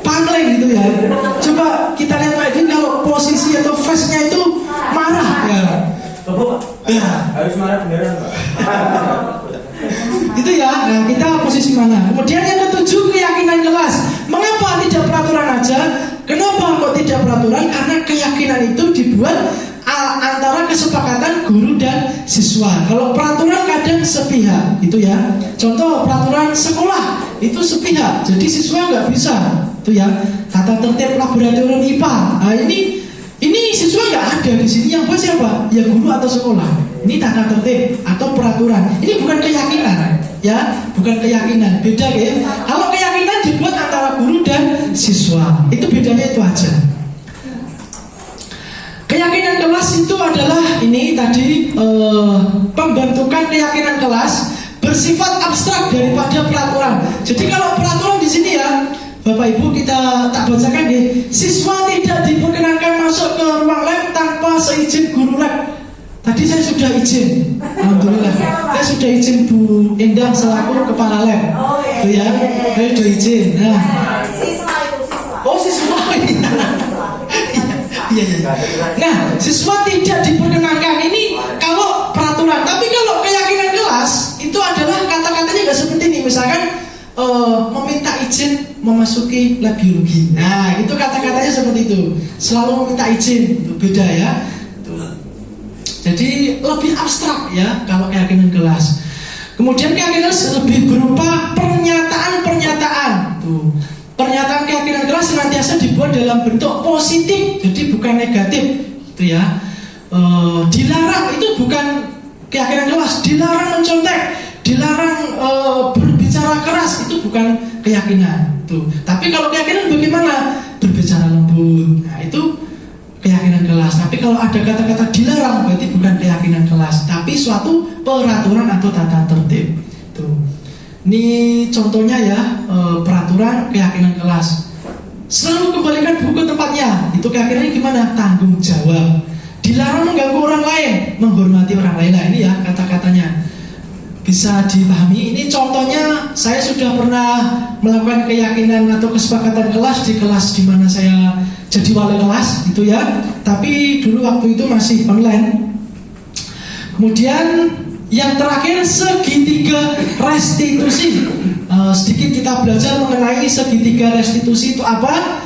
Pangling gitu ya. Coba kita lihat Pak Edwin kalau posisi atau face-nya itu marah ya. Harus marah beneran Pak. Itu ya, nah kita posisi mana? Kemudian yang ketujuh, keyakinan kelas. Mengapa tidak peraturan aja? Kenapa kok tidak peraturan? Karena keyakinan itu dibuat antara kesepakatan guru dan siswa. Kalau peraturan kadang sepihak, itu ya. Contoh peraturan sekolah itu sepihak, jadi siswa nggak bisa, itu ya. Tata tertib laboratorium IPA. Nah ini siswa nggak ada di sini. Yang buat siapa? Ya guru atau sekolah. Ini tata tertib atau peraturan. Ini bukan keyakinan, ya, bukan keyakinan. Beda ya. Kalau keyakinan dibuat antara guru dan siswa, itu bedanya itu aja. Keyakinan kelas itu adalah ini tadi pembentukan keyakinan kelas bersifat abstrak daripada peraturan. Jadi kalau peraturan di sini ya, Bapak Ibu kita tak bacakan ya, siswa tidak diperkenankan masuk ke ruang lab tanpa seizin guru lab. Tadi saya sudah izin, alhamdulillah. Saya sudah izin Bu Endang selaku kepala lab. Oh Itu iya. ya, saya sudah izin. Nah, Siswa itu siswa. oh siswa ini. Iya, iya. Nah, siswa tidak diperkenankan ini kalau peraturan. Tapi kalau keyakinan kelas itu adalah kata-katanya nggak seperti ini. Misalkan meminta izin memasuki lab biologi. Nah, itu kata-katanya seperti itu. Selalu meminta izin, itu beda ya. Jadi lebih abstrak ya kalau keyakinan kelas. Kemudian keyakinan lebih berupa pernyataan-pernyataan. Tuh. Pernyataan keyakinan kelas senantiasa dibuat dalam bentuk positif, jadi bukan negatif, gitu ya. Dilarang itu bukan keyakinan kelas, dilarang mencontek, dilarang berbicara keras itu bukan keyakinan. Tuh. Tapi kalau keyakinan bagaimana? Berbicara lembut. Nah, itu keyakinan kelas. Tapi kalau ada kata-kata dilarang berarti bukan keyakinan kelas, tapi suatu peraturan atau tata tertib. Tuh. Ini contohnya ya, peraturan keyakinan kelas. Selalu kembalikan buku tempatnya. Itu keyakinannya gimana? Tanggung jawab. Dilarang mengganggu orang lain, menghormati orang lain. Nah, ini ya kata-katanya. Bisa dipahami. Ini contohnya saya sudah pernah melakukan keyakinan atau kesepakatan kelas di kelas di mana saya jadi wali kelas gitu ya. Tapi dulu waktu itu masih online. Kemudian yang terakhir segitiga restitusi. Sedikit kita belajar mengenai segitiga restitusi itu apa?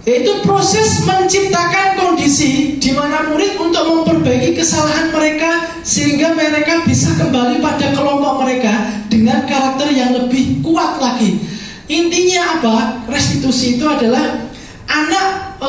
Yaitu proses menciptakan kondisi di mana murid untuk memperbaiki kesalahan mereka sehingga mereka bisa kembali pada kelompok mereka dengan karakter yang lebih kuat lagi. Intinya apa? Restitusi itu adalah anak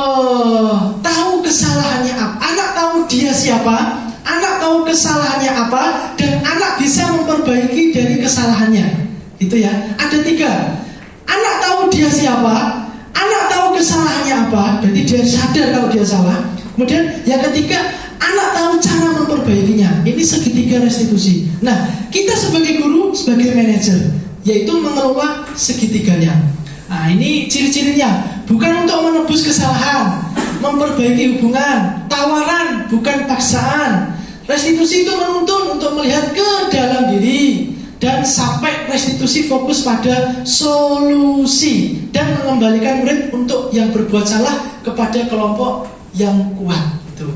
tahu kesalahannya apa, anak tahu dia siapa, anak tahu kesalahannya apa, dan anak bisa memperbaiki dari kesalahannya. Itu ya. Ada 3. Anak tahu dia siapa, anak tahu kesalahannya apa, berarti dia sadar kalau dia salah. Kemudian yang ketiga, anak tahu cara memperbaikinya. Ini segitiga restitusi. Nah, kita sebagai guru, sebagai manajer, yaitu mengelola segitiganya. Nah, ini ciri-cirinya. Bukan untuk menebus kesalahan, memperbaiki hubungan, tawaran, bukan paksaan. Restitusi itu menuntun untuk melihat ke dalam diri dan sampai restitusi fokus pada solusi dan mengembalikan murid untuk yang berbuat salah kepada kelompok yang kuat. Itu.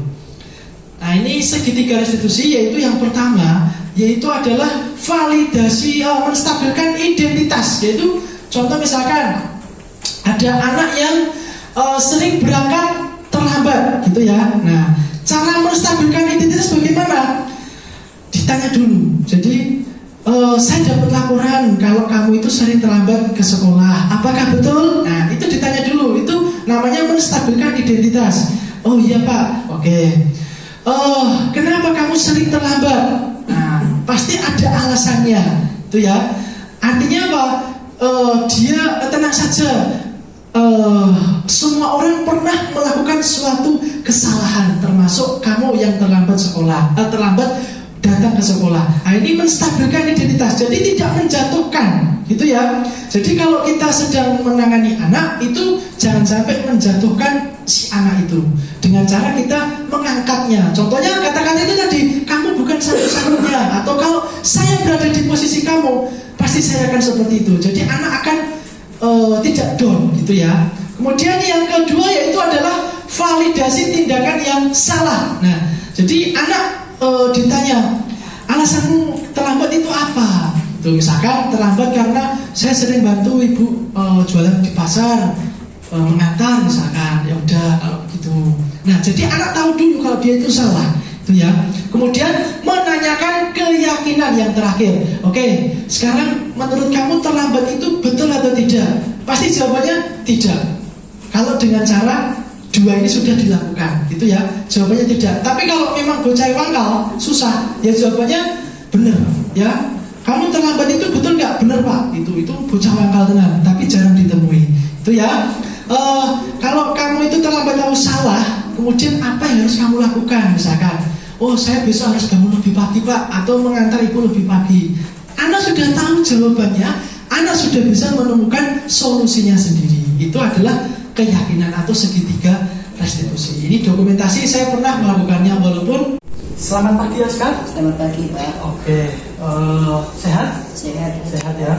Nah, ini segitiga restitusi, yaitu yang pertama yaitu adalah validasi, menstabilkan identitas. Yaitu contoh misalkan ada anak yang sering berangkat terlambat gitu ya. Nah, cara menstabilkan identitas bagaimana? Ditanya dulu. Jadi saya dapat laporan kalau kamu itu sering terlambat ke sekolah. Apakah betul? Nah, itu ditanya dulu. Itu namanya menstabilkan identitas. Oh iya Pak. Oke. Kenapa kamu sering terlambat? Nah, pasti ada alasannya. Itu ya. Artinya apa? Dia tenang saja. Semua orang pernah melakukan suatu kesalahan, termasuk kamu yang terlambat sekolah, terlambat datang ke sekolah. Nah, ini menstabilkan identitas, jadi tidak menjatuhkan, gitu ya. Jadi kalau kita sedang menangani anak itu jangan sampai menjatuhkan si anak itu dengan cara kita mengangkatnya. Contohnya kata-kata itu tadi, kamu bukan satu-satunya, atau kalau saya berada di posisi kamu, pasti saya akan seperti itu. Jadi anak akan tidak down, gitu ya. Kemudian yang kedua yaitu adalah validasi tindakan yang salah. Nah, jadi anak ditanya, alasanmu terlambat itu apa? Tuh, misalkan terlambat karena saya sering bantu ibu jualan di pasar, mengantar misalkan. Ya udah kalau begitu. Nah, jadi anak tahu dulu kalau dia itu salah, itu ya. Kemudian menanyakan keyakinan yang terakhir. Oke, sekarang menurut kamu terlambat itu betul atau tidak? Pasti jawabannya tidak. Kalau dengan cara 2 ini sudah dilakukan, gitu ya. Jawabannya tidak. Tapi kalau memang bocah wangkal, susah, ya jawabannya benar, ya. Kamu terlambat itu betul nggak? Benar Pak. Itu bocah wangkal tenan, tapi jarang ditemui. Itu ya. Kalau kamu itu terlambat tahu salah, kemudian apa yang harus kamu lakukan? Misalkan, oh saya besok harus bangun lebih pagi Pak, atau mengantar ibu lebih pagi. Anda sudah tahu jawabannya, Anda sudah bisa menemukan solusinya sendiri. Itu adalah keyakinan atau segitiga restitusi. Ini dokumentasi saya pernah melakukannya walaupun. Selamat pagi Askar. Selamat pagi Pak. Oke, sehat? Sehat. Sehat ya.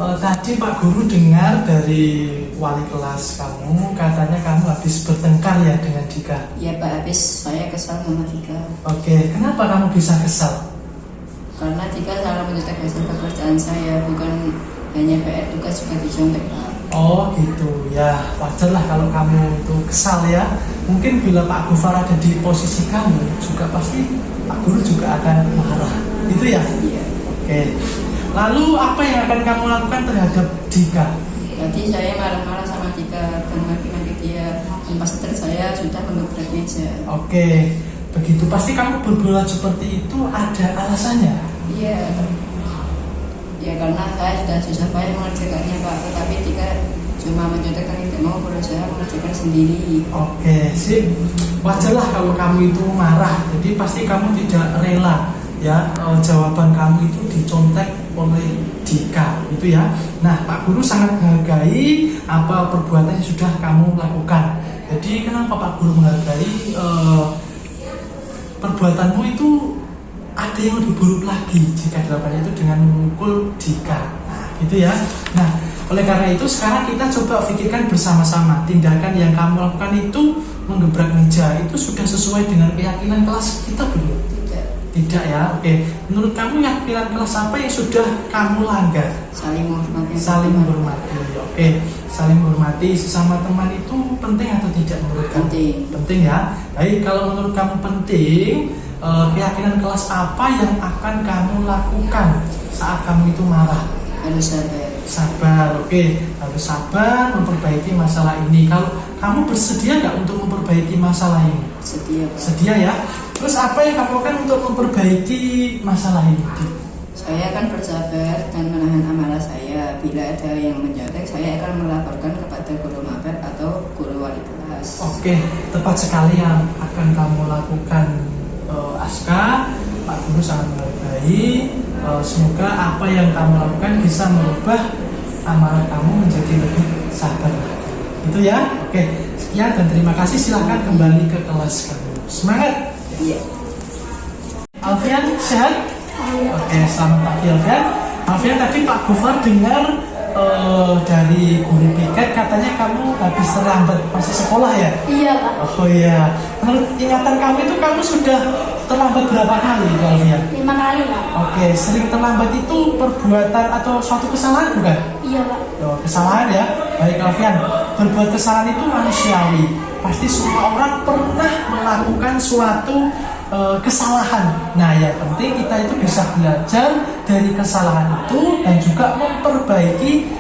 Tadi Pak Guru dengar dari wali kelas kamu, katanya kamu habis bertengkar ya dengan Dika. Ya Pak, habis saya kesal sama Dika. Oke, kenapa kamu bisa kesal? Karena Dika salah mencetak hasil pekerjaan saya, bukan hanya PR tugas juga dicontek Pak. Oh gitu ya, wajar lah kalau kamu itu kesal ya. Mungkin bila Pak Gufar ada di posisi kamu juga pasti Pak Guru juga akan marah, gitu ya? Iya. Oke. Lalu apa yang akan kamu lakukan terhadap Dika? Tadi saya marah-marah sama Dika dan maki-maki dia. Tanpa sadar saya sudah mengebrak meja. Oke, begitu pasti kamu berbuat seperti itu ada alasannya. Iya. Ya karena saya sudah susah payah mengerjakannya Pak, tetapi Dika cuma mencontohkan tidak mau berusaha mengerjakan sendiri. Oke, sip. Wajarlah kalau kamu itu marah. Jadi pasti kamu tidak rela ya jawaban kamu itu dicontek oleh Dika, itu ya. Nah, Pak Guru sangat menghargai apa perbuatan yang sudah kamu lakukan. Jadi kenapa Pak Guru menghargai perbuatanmu itu ada yang lebih buruk lagi jika dilakukan itu dengan memukul Dika. Nah, gitu ya. Nah, oleh karena itu sekarang kita coba pikirkan bersama-sama tindakan yang kamu lakukan itu menggebrak meja itu sudah sesuai dengan keyakinan kelas kita belum? Tidak ya. Oke. Menurut kamu keyakinan kelas apa yang sudah kamu langgar? Saling menghormati. Saling menghormati. Oke. Saling menghormati sesama teman itu penting atau tidak menurut kamu? Penting. Penting ya. Baik, kalau menurut kamu penting, keyakinan kelas apa yang akan kamu lakukan saat kamu itu marah? Harus sabar. Sabar, oke. Harus sabar memperbaiki masalah ini. Kalau kamu bersedia nggak untuk memperbaiki masalah ini? Setia Pak. Sedia ya. Terus apa yang kamu lakukan untuk memperbaiki masalah ini? Saya akan bersabar dan menahan amarah saya. Bila ada yang mencontek, saya akan melaporkan kepada guru mapet atau guru wali kelas. Oke, tepat sekali yang akan kamu lakukan, Aska. Pak Guru sangat menghargai. Semoga apa yang kamu lakukan bisa merubah amarah kamu menjadi lebih sabar. Itu ya. Oke, sekian dan terima kasih. Silahkan kembali ke kelas kamu. Semangat. Iya. Alfian, sehat? Oke, selamat pagi Alfian. Alfian, tadi Pak Gufar dengar dari guru piket katanya kamu habis terlambat masih sekolah ya? Iya Pak. Oh iya. Menurut ingatan kamu itu kamu sudah terlambat berapa kali Alfian? 5 kali Pak. Oke, sering terlambat itu perbuatan atau suatu kesalahan bukan? Iya Pak. Oh, kesalahan ya. Baik Alfian, berbuat kesalahan itu manusiawi. Pasti semua orang pernah melakukan suatu kesalahan. Nah, yang penting kita itu bisa belajar dari kesalahan itu dan juga memperbaiki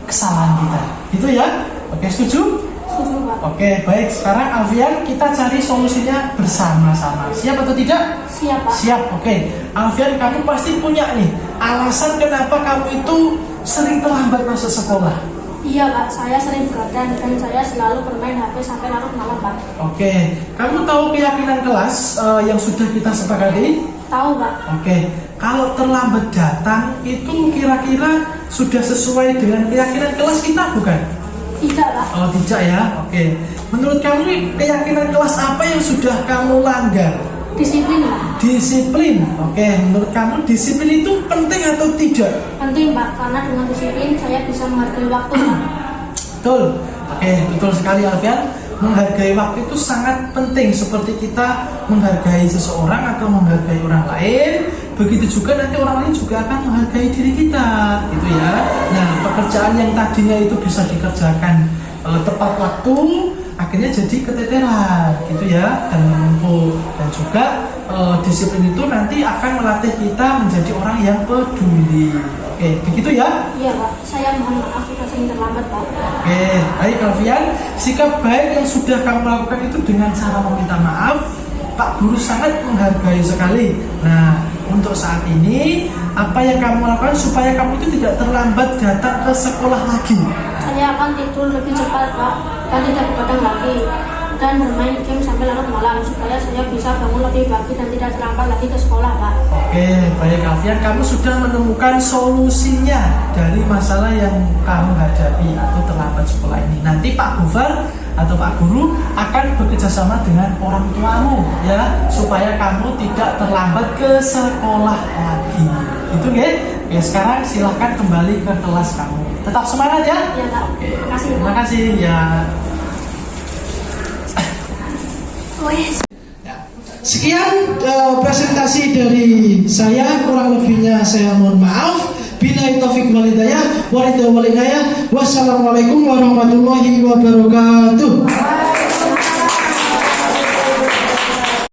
kesalahan kita. Gitu ya? Oke, setuju? Setuju Pak. Oke, baik. Sekarang Alfian kita cari solusinya bersama-sama. Siap atau tidak? Siap Pak. Siap. Oke. Alfian, kamu pasti punya nih alasan kenapa kamu itu sering terlambat masuk sekolah. Iya Pak, saya sering begadang dan saya selalu bermain HP sampai larut malam Pak. Oke, kamu tahu keyakinan kelas yang sudah kita sepakati? Tahu Pak. Oke, kalau terlambat datang itu kira-kira sudah sesuai dengan keyakinan kelas kita bukan? Tidak Pak. Oh tidak ya, oke. Menurut kamu keyakinan kelas apa yang sudah kamu langgar? Disiplin Pak. Disiplin, oke. Menurut kamu disiplin itu penting atau tidak? Penting Pak, karena dengan disiplin saya bisa menghargai waktu Pak. Betul, oke, betul sekali Alfian. Menghargai waktu itu sangat penting. Seperti kita menghargai seseorang atau menghargai orang lain, begitu juga nanti orang lain juga akan menghargai diri kita, gitu ya. Nah, pekerjaan yang tadinya itu bisa dikerjakan tepat waktu, akhirnya jadi keteteran, gitu ya, dan menumpuk. Dan juga disiplin itu nanti akan melatih kita menjadi orang yang peduli. Oke, begitu ya. Iya Pak, saya mohon maaf jika sering terlambat Pak. Oke, baik Alfian, sikap baik yang sudah kamu lakukan itu dengan cara meminta maaf, Pak Guru sangat menghargai sekali. Nah, untuk saat ini, apa yang kamu lakukan supaya kamu itu tidak terlambat datang ke sekolah lagi? Saya akan tidur lebih cepat Pak dan tidak begadang lagi. dan bermain game sampai larut malam supaya saya bisa bangun lebih pagi dan tidak terlambat lagi ke sekolah, Pak. Oke, baik Alfian, kamu sudah menemukan solusinya dari masalah yang kamu hadapi atau terlambat sekolah ini. Nanti Pak Gufar atau Pak Guru akan bekerja sama dengan orang tuamu ya, supaya kamu tidak terlambat ke sekolah lagi. Itu nggih? Ya, sekarang silahkan kembali ke kelas kamu. Tetap semangat ya. Ya, Pak. Oke. Terima kasih, Pak. Terima kasih ya. Sekian presentasi dari saya, kurang lebihnya saya mohon maaf. Billahi taufik wal hidayah. Wassalamualaikum warahmatullahi wabarakatuh.